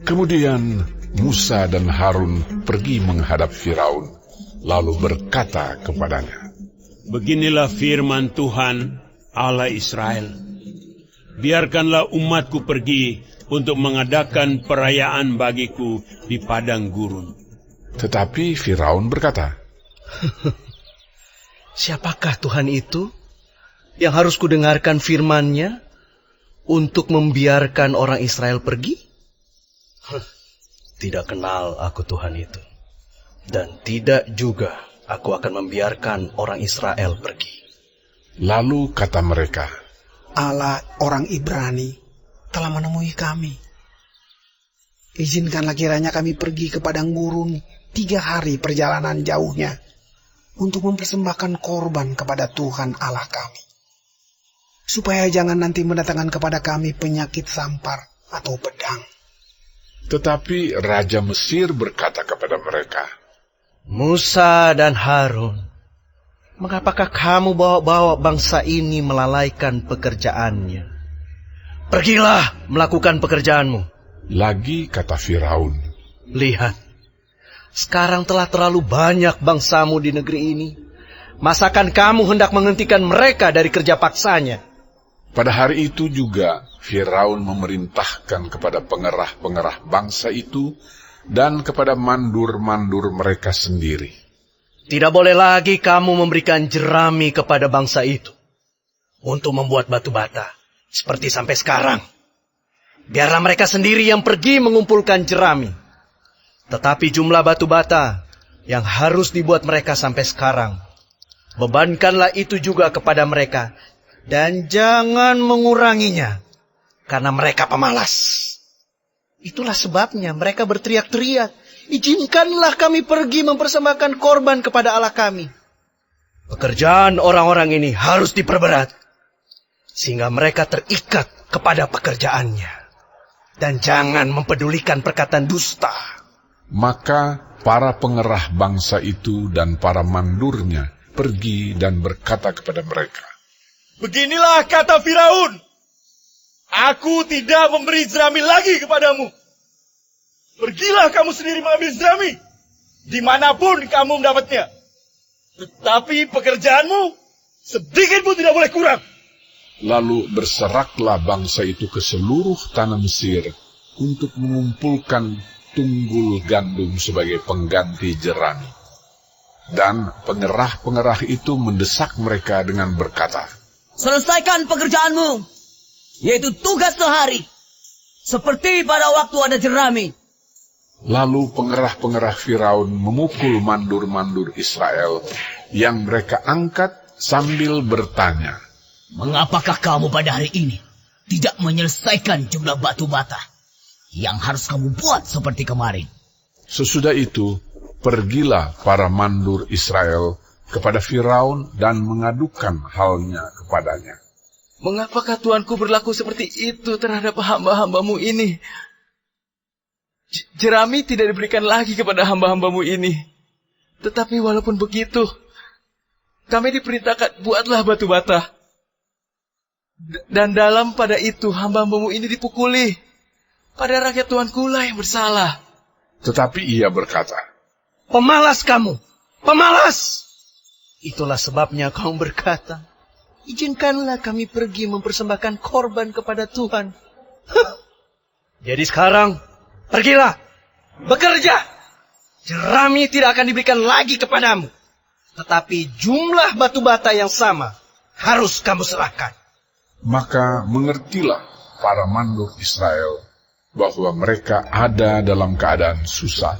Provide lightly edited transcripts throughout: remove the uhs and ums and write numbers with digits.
Kemudian Musa dan Harun pergi menghadap Firaun, lalu berkata kepadanya, "Beginilah firman Tuhan, Allah Israel. Biarkanlah umatku pergi untuk mengadakan perayaan bagiku di padang gurun." Tetapi Firaun berkata, "Siapakah Tuhan itu yang harus kudengarkan firman-Nya untuk membiarkan orang Israel pergi? Tidak kenal aku Tuhan itu, dan tidak juga aku akan membiarkan orang Israel pergi." Lalu kata mereka, Allah orang Ibrani telah menemui kami. Izinkanlah kiranya kami pergi ke padang gurun 3 hari perjalanan jauhnya untuk mempersembahkan korban kepada Tuhan Allah kami, supaya jangan nanti mendatangkan kepada kami penyakit sampar atau pedang. Tetapi Raja Mesir berkata kepada mereka, "Musa dan Harun, mengapakah kamu bawa-bawa bangsa ini melalaikan pekerjaannya? Pergilah melakukan pekerjaanmu." Lagi kata Firaun, "Lihat, sekarang telah terlalu banyak bangsamu di negeri ini. Masakan kamu hendak menghentikan mereka dari kerja paksanya?" Pada hari itu juga Firaun memerintahkan kepada pengerah-pengerah bangsa itu dan kepada mandur-mandur mereka sendiri, "Tidak boleh lagi kamu memberikan jerami kepada bangsa itu untuk membuat batu bata seperti sampai sekarang. Biarlah mereka sendiri yang pergi mengumpulkan jerami. Tetapi jumlah batu bata yang harus dibuat mereka sampai sekarang, bebankanlah itu juga kepada mereka, dan jangan menguranginya, karena mereka pemalas. Itulah sebabnya mereka berteriak-teriak, 'Izinkanlah kami pergi mempersembahkan korban kepada Allah kami.' Pekerjaan orang-orang ini harus diperberat, sehingga mereka terikat kepada pekerjaannya, dan jangan mempedulikan perkataan dusta." Maka para pengerah bangsa itu dan para mandurnya pergi dan berkata kepada mereka, "Beginilah kata Firaun, aku tidak memberi jerami lagi kepadamu. Pergilah kamu sendiri mengambil jerami, dimanapun kamu mendapatnya. Tetapi pekerjaanmu sedikit pun tidak boleh kurang." Lalu berseraklah bangsa itu ke seluruh tanah Mesir untuk mengumpulkan tunggul gandum sebagai pengganti jerami. Dan pengerah-pengerah itu mendesak mereka dengan berkata, "Selesaikan pekerjaanmu, yaitu tugas sehari, seperti pada waktu ada jerami." Lalu pengerah-pengerah Firaun memukul mandur-mandur Israel yang mereka angkat sambil bertanya, "Mengapakah kamu pada hari ini tidak menyelesaikan jumlah batu bata yang harus kamu buat seperti kemarin?" Sesudah itu, pergilah para mandur Israel kepada Firaun dan mengadukan halnya kepadanya. "Mengapakah Tuanku berlaku seperti itu terhadap hamba-hambamu ini? Jerami tidak diberikan lagi kepada hamba-hambamu ini. Tetapi walaupun begitu, kami diperintahkan buatlah batu bata. Dan dalam pada itu hamba-hambamu ini dipukuli. Pada rakyat Tuanku lah yang bersalah." Tetapi ia berkata, "Pemalas kamu, pemalas! Itulah sebabnya kamu berkata, 'Izinkanlah kami pergi mempersembahkan korban kepada Tuhan.' Jadi sekarang, pergilah, bekerja. Jerami tidak akan diberikan lagi kepadamu, tetapi jumlah batu bata yang sama harus kamu serahkan." Maka mengertilah para mandur Israel bahwa mereka ada dalam keadaan susah,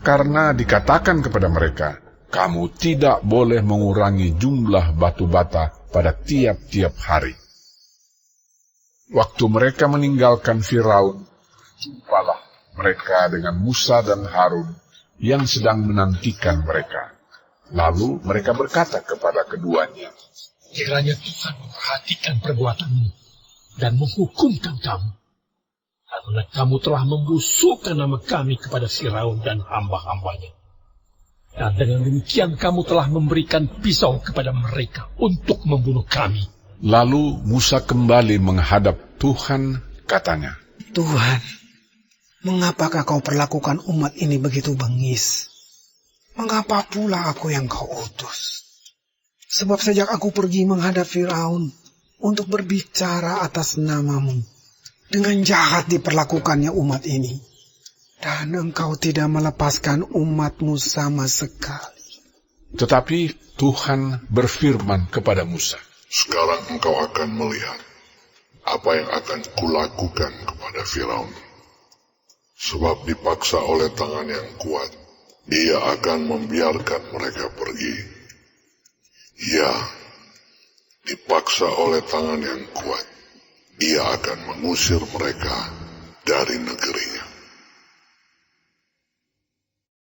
karena dikatakan kepada mereka, "Kamu tidak boleh mengurangi jumlah batu bata pada tiap-tiap hari." Waktu mereka meninggalkan Firaun, jumpalah mereka dengan Musa dan Harun yang sedang menantikan mereka. Lalu mereka berkata kepada keduanya, "Kiranya Tuhan memperhatikan perbuatanmu dan menghukumkan kamu, karena kamu telah membusukkan nama kami kepada Firaun dan hamba-hambanya. Dan dengan demikian kamu telah memberikan pisau kepada mereka untuk membunuh kami." Lalu Musa kembali menghadap Tuhan, katanya, Tuhan, Mengapakah kau perlakukan umat ini begitu bengis? Mengapa pula aku yang kau utus? Sebab sejak aku pergi menghadap Firaun untuk berbicara atas namamu, dengan jahat diperlakukannya umat ini. Dan engkau tidak melepaskan umatmu sama sekali. Tetapi Tuhan berfirman kepada Musa, Sekarang engkau akan melihat apa yang akan kulakukan kepada Firaun. Sebab dipaksa oleh tangan yang kuat, ia akan membiarkan mereka pergi. Ya, dipaksa oleh tangan yang kuat, ia akan mengusir mereka dari negerinya.